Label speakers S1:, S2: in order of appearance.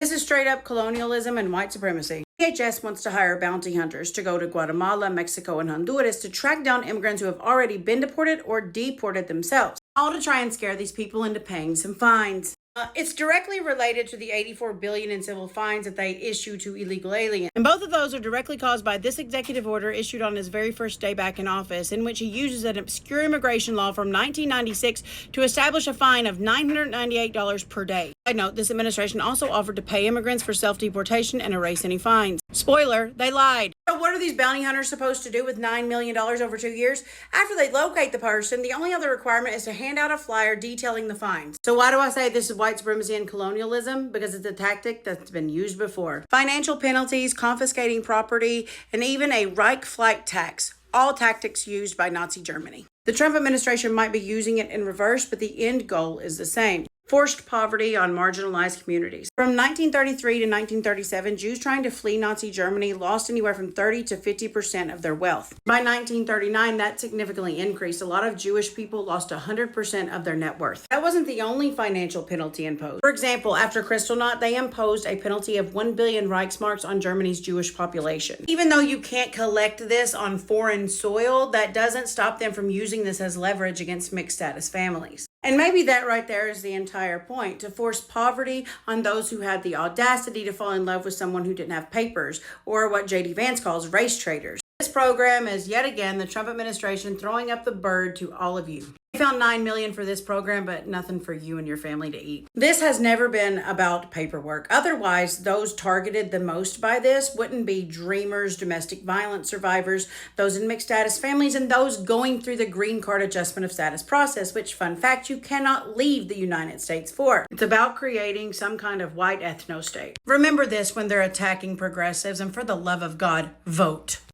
S1: This is straight up colonialism and white supremacy. DHS wants to hire bounty hunters to go to Guatemala, Mexico, and Honduras to track down immigrants who have already been deported or deported themselves, all to try and scare these people into paying some fines. It's directly related to the $84 billion in civil fines that they issue to illegal aliens. And both of those are directly caused by this executive order issued on his very first day back in office, in which he uses an obscure immigration law from 1996 to establish a fine of $998 per day. Side note, this administration also offered to pay immigrants for self-deportation and erase any fines. Spoiler, they lied. So what are these bounty hunters supposed to do with $9 million over 2 years? After they locate the person, the only other requirement is to hand out a flyer detailing the fines. So why do I say this is white supremacy and colonialism? Because it's a tactic that's been used before. Financial penalties, confiscating property, and even a Reich flight tax. All tactics used by Nazi Germany. The Trump administration might be using it in reverse, but the end goal is the same. Forced poverty on marginalized communities. From 1933 to 1937, Jews trying to flee Nazi Germany lost anywhere from 30 to 50% of their wealth. By 1939, that significantly increased. A lot of Jewish people lost 100% of their net worth. That wasn't the only financial penalty imposed. For example, after Kristallnacht, they imposed a penalty of 1 billion Reichsmarks on Germany's Jewish population. Even though you can't collect this on foreign soil, that doesn't stop them from using this as leverage against mixed status families. And maybe that right there is the entire point, to force poverty on those who had the audacity to fall in love with someone who didn't have papers, or what J.D. Vance calls race traders. This program is yet again the Trump administration throwing up the bird to all of you. We found $9 million for this program, but nothing for you and your family to eat. This has never been about paperwork. Otherwise, those targeted the most by this wouldn't be dreamers, domestic violence survivors, those in mixed status families, and those going through the green card adjustment of status process, which, fun fact, you cannot leave the United States for. It's about creating some kind of white ethno-state. Remember this when they're attacking progressives, and for the love of God, vote.